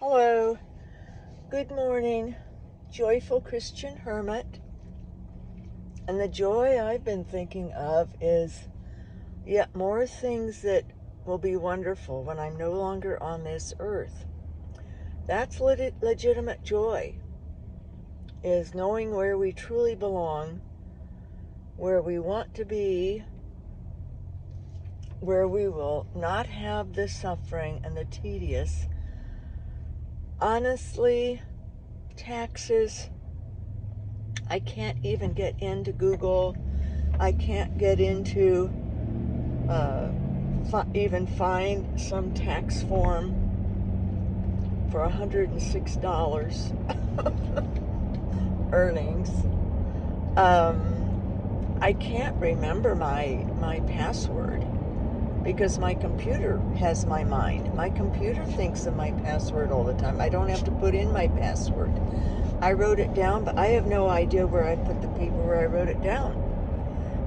Hello, good morning, joyful Christian hermit. And the joy I've been thinking of is yet more things that will be wonderful when I'm no longer on this earth. That's legitimate joy, is knowing where we truly belong, where we want to be, where we will not have the suffering and the tedious. Honestly, taxes, I can't even get into Google. I can't get into even find some tax form for $106 earnings. I can't remember my password because my computer has my mind. My computer thinks of my password all the time. I don't have to put in my password. I wrote it down, but I have no idea where I put the paper where I wrote it down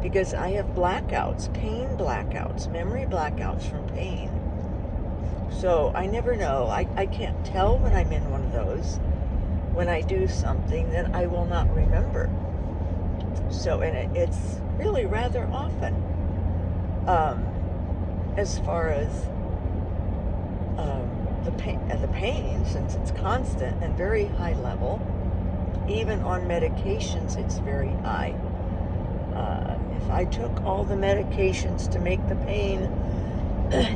because I have blackouts, pain blackouts, memory blackouts from pain. So I never know. I can't tell when I'm in one of those. When I do something, then I will not remember. So, and it's really rather often. As far as the pain, since it's constant and very high level, even on medications, it's very high. If I took all the medications to make the pain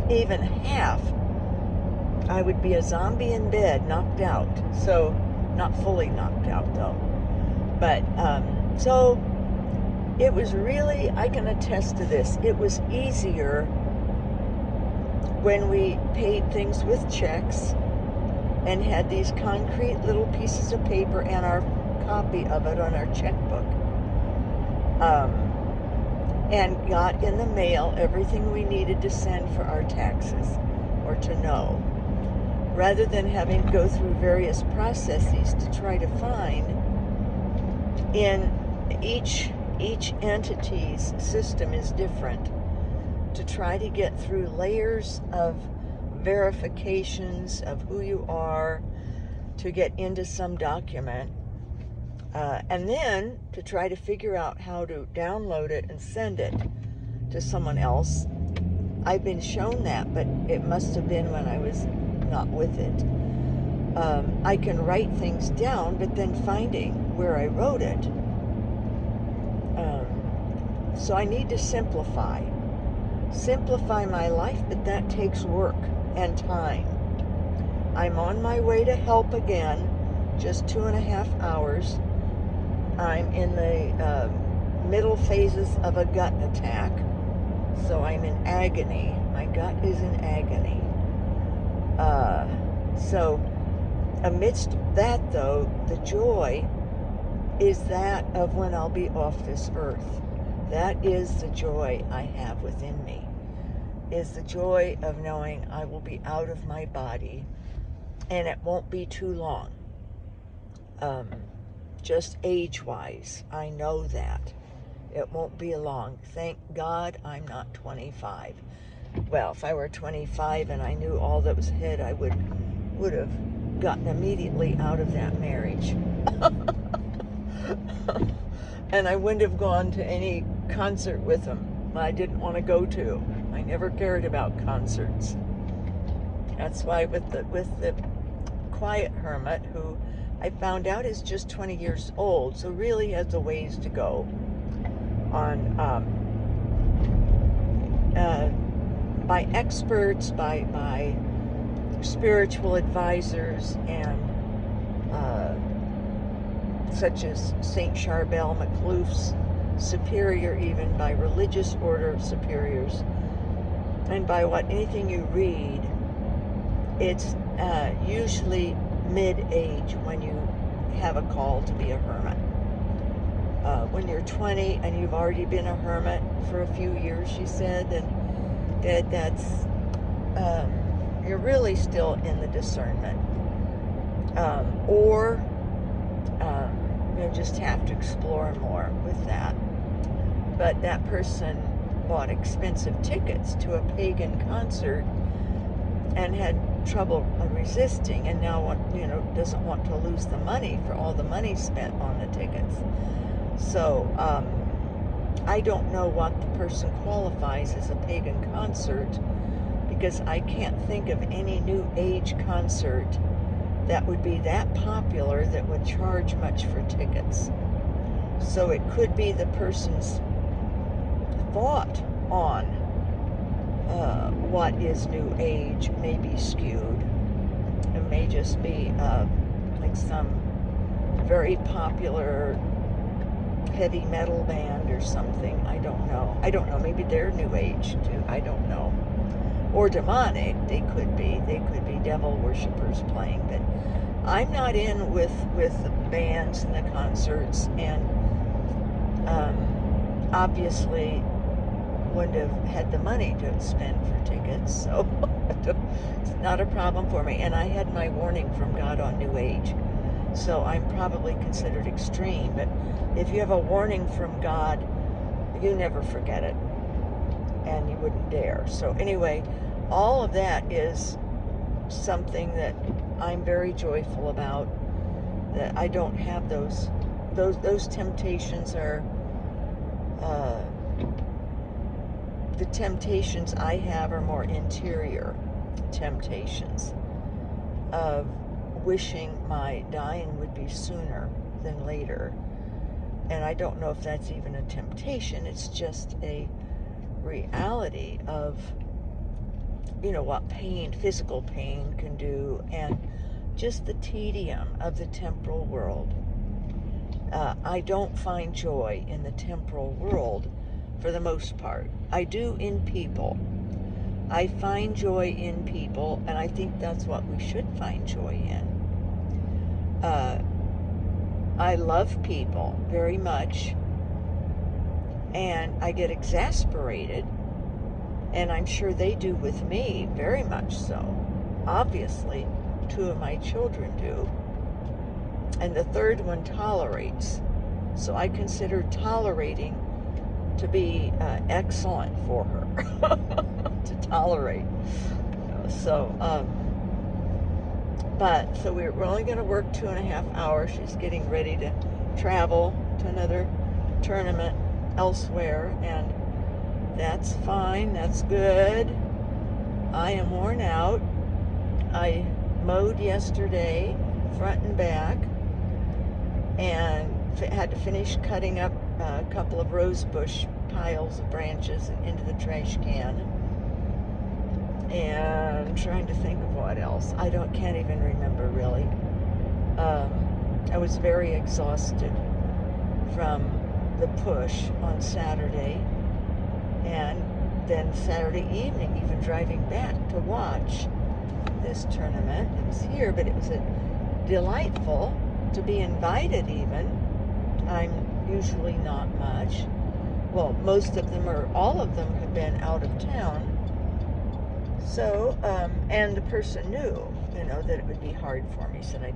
even half, I would be a zombie in bed, knocked out. So, not fully knocked out though. But, so it was really, I can attest to this, it was easier when we paid things with checks and had these concrete little pieces of paper and our copy of it on our checkbook. And got in the mail everything we needed to send for our taxes or to know, rather than having to go through various processes to try to find in each entity's system is different, to try to get through layers of verifications of who you are to get into some document, and then to try to figure out how to download it and send it to someone else. I've been shown that, but it must have been when I was not with it. I can write things down, but then finding where I wrote it. So I need to simplify my life, but that takes work and time. I'm on my way to help again, just 2.5 hours. I'm in the middle phases of a gut attack, so I'm in agony. My gut is in agony. So amidst that though, the joy is that of when I'll be off this earth. That is the joy I have within me, is the joy of knowing I will be out of my body, and it won't be too long. Just age-wise, I know that. It won't be long. Thank God I'm not 25. Well, if I were 25 and I knew all that was ahead, I would have gotten immediately out of that marriage. And I wouldn't have gone to any concert with him I didn't want to go to. I never cared about concerts. That's why with the quiet hermit, who I found out is just 20 years old, so really has a ways to go on by experts, by spiritual advisors, and such as Saint Charbel Maclouf's superior, even by religious order superiors, and by anything you read, it's usually mid-age when you have a call to be a hermit. When you're 20 and you've already been a hermit for a few years, she said, and that's you're really still in the discernment, or you just have to explore more with that. But that person bought expensive tickets to a pagan concert and had trouble resisting, and now doesn't want to lose the money for all the money spent on the tickets. So I don't know what the person qualifies as a pagan concert, because I can't think of any new age concert that would be that popular that would charge much for tickets. So it could be the person's thought on what is new age may be skewed. It may just be like some very popular heavy metal band or something. I don't know. Maybe they're new age too. I don't know. Or demonic. They could be devil worshippers playing. But I'm not in with the bands and the concerts, and obviously wouldn't have had the money to spend for tickets, so it's not a problem for me. And I had my warning from God on New Age, so I'm probably considered extreme. But if you have a warning from God, you never forget it, and you wouldn't dare. So anyway, all of that is something that I'm very joyful about, that I don't have those temptations. Are the temptations I have are more interior temptations of wishing my dying would be sooner than later. And I don't know if that's even a temptation. It's just a reality of, what pain, physical pain can do, and just the tedium of the temporal world. I don't find joy in the temporal world for the most part. I do in people. I find joy in people, and I think that's what we should find joy in. I love people very much, and I get exasperated, and I'm sure they do with me very much so. Obviously, 2 of my children do, and the third one tolerates. So I consider tolerating to be excellent for her to tolerate. So we're only going to work 2.5 hours. She's getting ready to travel to another tournament elsewhere, and that's fine. That's good. I am worn out. I mowed yesterday, front and back, and had to finish cutting up a couple of rosebush piles of branches into the trash can. And I'm trying to think of what else. Can't even remember really. I was very exhausted from the push on Saturday, and then Saturday evening, even driving back to watch this tournament. It was here, but it was delightful to be invited even. I'm usually not much. Well, most of them, or all of them, have been out of town. So, and the person knew, that it would be hard for me. She said, I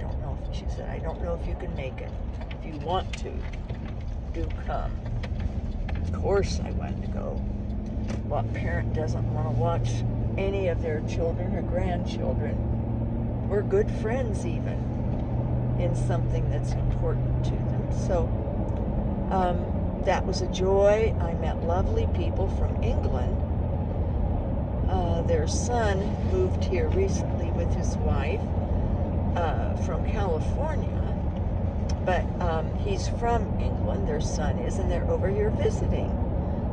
don't know if you can make it. If you want to, do come. Of course I wanted to go. What parent doesn't want to watch any of their children or grandchildren, or good friends even, in something that's important to them? So, that was a joy. I met lovely people from England. Their son moved here recently with his wife from California, but he's from England, their son is, and they're over here visiting.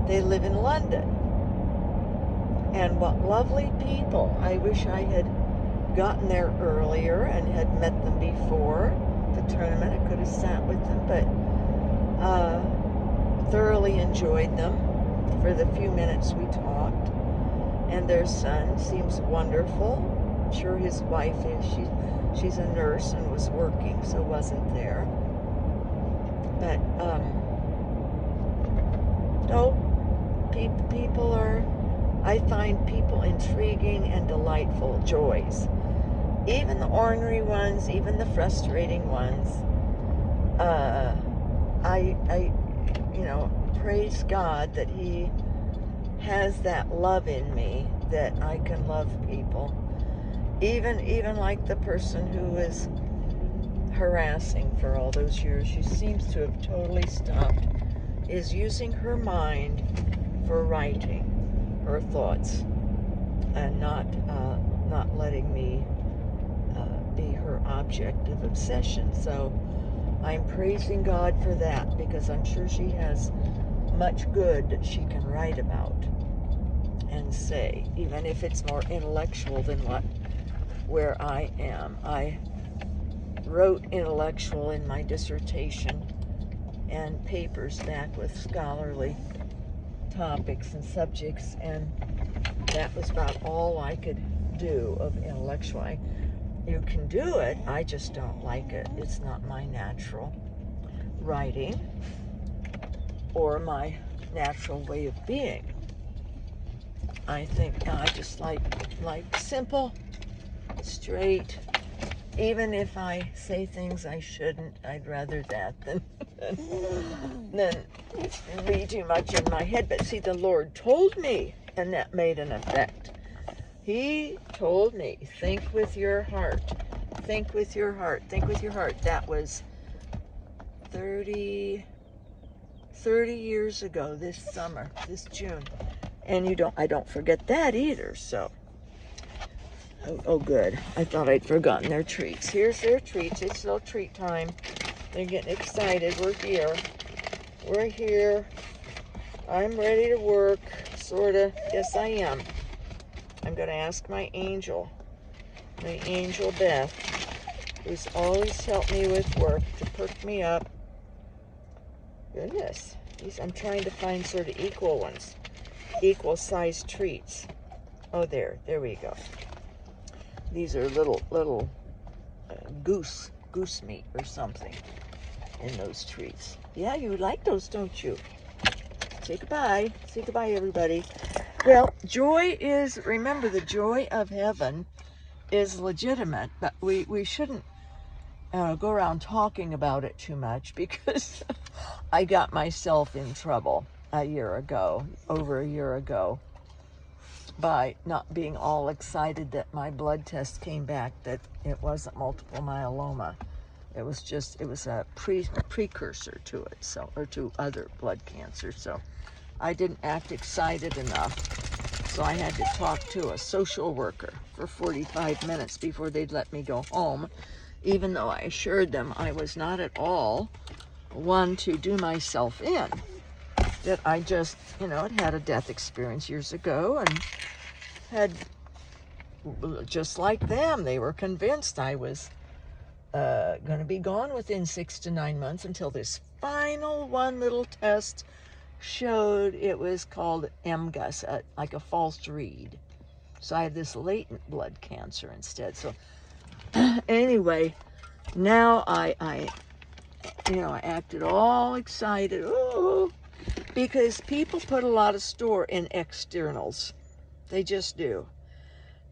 They live in London. And what lovely people. I wish I had gotten there earlier and had met them before the tournament. I could have sat with them, but thoroughly enjoyed them for the few minutes we talked. And their son seems wonderful. I'm sure his wife is. She's a nurse and was working, so wasn't there. But people are. I find people intriguing and delightful joys. Even the ornery ones, even the frustrating ones. I praise God that He has that love in me, that I can love people. even like the person who was harassing for all those years, she seems to have totally stopped, is using her mind for writing her thoughts and not letting me be her object of obsession. So I'm praising God for that, because I'm sure she has much good that she can write about and say, even if it's more intellectual than where I am. I wrote intellectual in my dissertation and papers back with scholarly topics and subjects, and that was about all I could do of intellectual. You can do it, I just don't like it. It's not my natural writing or my natural way of being. I think I just like simple, straight. Even if I say things I shouldn't, I'd rather that than be too much in my head. But see, the Lord told me, and that made an effect. He told me, think with your heart. Think with your heart. Think with your heart. That was 30 years ago this summer, this June. And I don't forget that either, so. Oh, good. I thought I'd forgotten their treats. Here's their treats. It's still treat time. They're getting excited. We're here. We're here. I'm ready to work, sort of. Yes, I am. I'm going to ask my angel Beth, who's always helped me with work, to perk me up. Goodness. I'm trying to find sort of equal ones. Equal-sized treats. Oh, there we go. These are little goose meat or something in those treats. Yeah, you like those, don't you? Say goodbye. Say goodbye, everybody. Well, remember, the joy of heaven is legitimate, but we shouldn't go around talking about it too much, because I got myself in trouble over a year ago, by not being all excited that my blood test came back that it wasn't multiple myeloma. It was a precursor to it, or to other blood cancer. So I didn't act excited enough. So I had to talk to a social worker for 45 minutes before they'd let me go home, even though I assured them I was not at all one to do myself in. That I just, had a death experience years ago, and had, just like them, they were convinced I was going to be gone within 6 to 9 months, until this final one little test showed it was called MGUS, like a false read. So I had this latent blood cancer instead. So anyway, now I acted all excited. Ooh, because people put a lot of store in externals. They just do.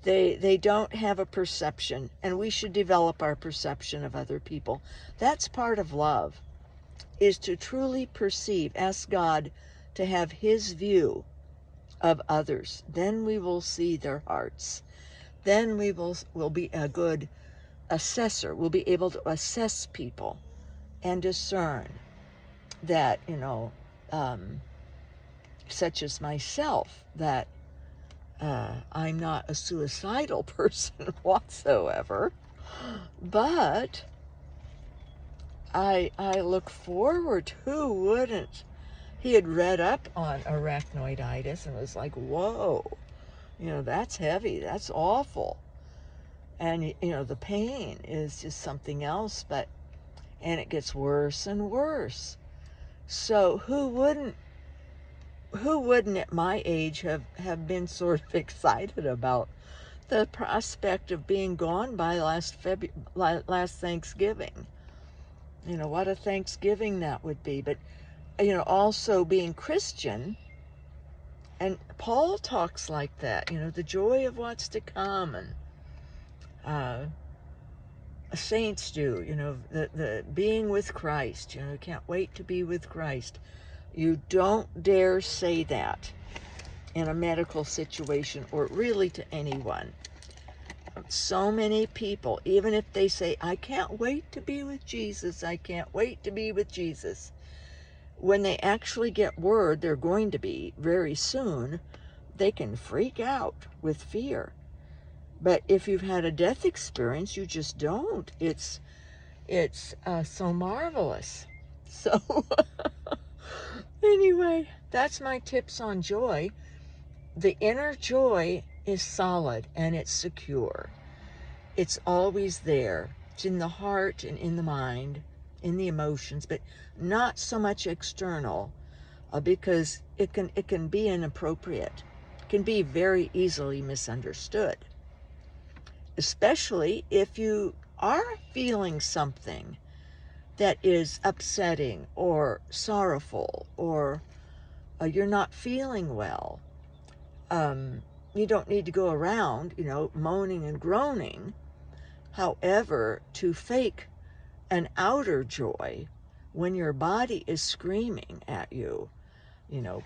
They don't have a perception, and we should develop our perception of other people. That's part of love, is to truly perceive. Ask God to have his view of others. Then we will see their hearts. Then we will be a good assessor. We'll be able to assess people and discern that, such as myself, that I'm not a suicidal person whatsoever, but I look forward. Who wouldn't? He had read up on arachnoiditis and was like, whoa, that's heavy, that's awful. And, the pain is just something else, and it gets worse and worse. So who wouldn't at my age have been sort of excited about the prospect of being gone by last Thanksgiving? What a Thanksgiving that would be. But, also being Christian, and Paul talks like that, the joy of what's to come, and saints do, the being with Christ, can't wait to be with Christ. You don't dare say that in a medical situation, or really to anyone. So many people, even if they say, I can't wait to be with Jesus, I can't wait to be with Jesus, when they actually get word they're going to be very soon, they can freak out with fear. But if you've had a death experience, you just don't. It's so marvelous. So anyway, that's my tips on joy. The inner joy is solid and it's secure. It's always there. It's in the heart and in the mind, in the emotions, but not so much external, because it can be inappropriate. It can be very easily misunderstood, especially if you are feeling something that is upsetting or sorrowful, or you're not feeling well. You don't need to go around, moaning and groaning. However, to fake an outer joy when your body is screaming at you,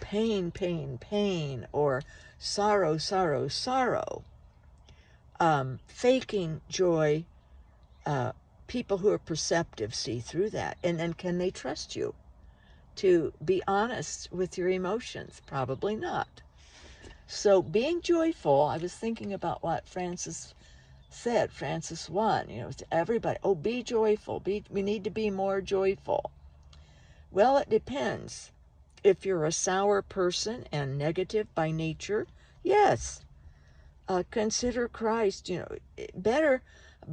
pain, pain, pain, or sorrow, sorrow, sorrow, faking joy, people who are perceptive see through that. And then can they trust you to be honest with your emotions? Probably not. So being joyful, I was thinking about what Francis said, Francis 1, to everybody, be joyful. We need to be more joyful. Well, it depends. If you're a sour person and negative by nature, yes, consider Christ. Better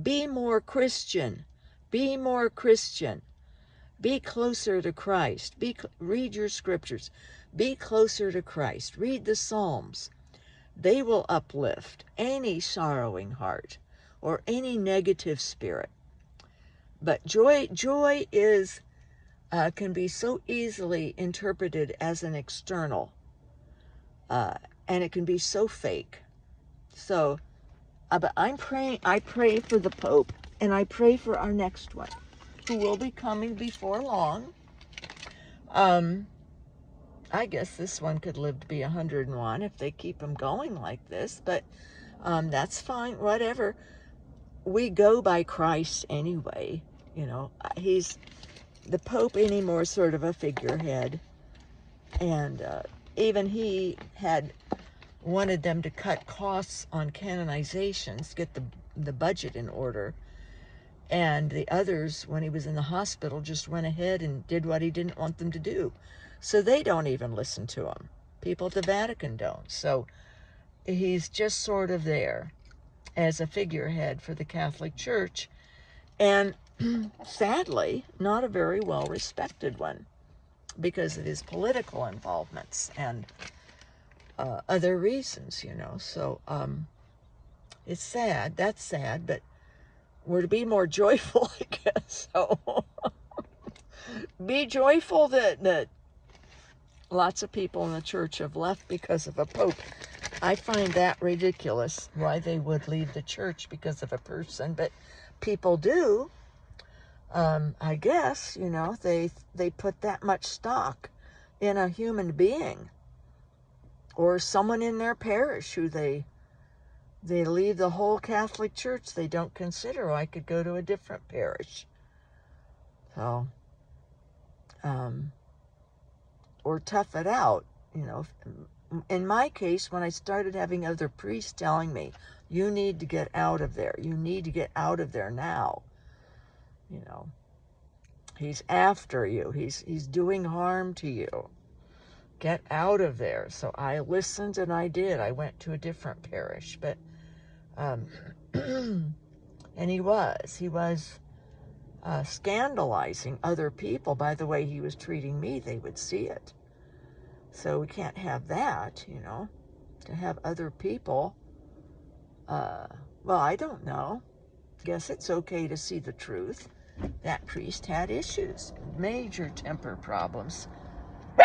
be more Christian. Be more Christian. Be closer to Christ. Read your scriptures. Be closer to Christ. Read the Psalms. They will uplift any sorrowing heart or any negative spirit. But joy is can be so easily interpreted as an external, and it can be so fake. So, but I pray for the Pope, and I pray for our next one, who will be coming before long. I guess this one could live to be 101 if they keep him going like this, but that's fine, whatever. We go by Christ anyway. He's the Pope anymore, sort of a figurehead, and even he had wanted them to cut costs on canonizations, get the budget in order, and the others, when he was in the hospital, just went ahead and did what he didn't want them to do. So they don't even listen to him. People at the Vatican don't. So he's just sort of there as a figurehead for the Catholic Church, and sadly, not a very well-respected one because of his political involvements and other reasons, So it's sad. That's sad, but we're to be more joyful, I guess. So be joyful that lots of people in the church have left because of a pope. I find that ridiculous, why they would leave the church because of a person, but people do. I guess, they put that much stock in a human being or someone in their parish who they leave the whole Catholic Church. They don't consider, I could go to a different parish. So, or tough it out, In my case, when I started having other priests telling me, you need to get out of there. You need to get out of there now. He's after you. He's doing harm to you. Get out of there. So I listened and I did. I went to a different parish, but, and he was scandalizing other people by the way he was treating me. They would see it. So we can't have that, to have other people, well, I don't know. Guess it's okay to see the truth. That priest had issues, major temper problems,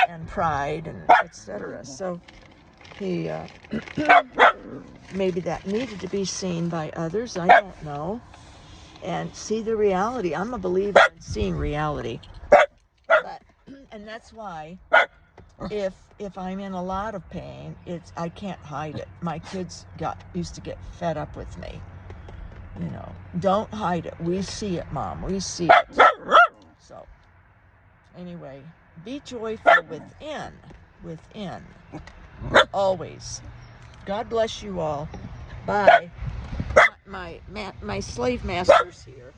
and pride, and etc. So he, maybe that needed to be seen by others, I don't know, and see the reality. I'm a believer in seeing reality. But, and that's why if I'm in a lot of pain, I can't hide it. My kids used to get fed up with me You know, don't hide it. We see it, Mom. We see it. So, anyway, be joyful within. Within. Always. God bless you all. Bye. My slave master's here.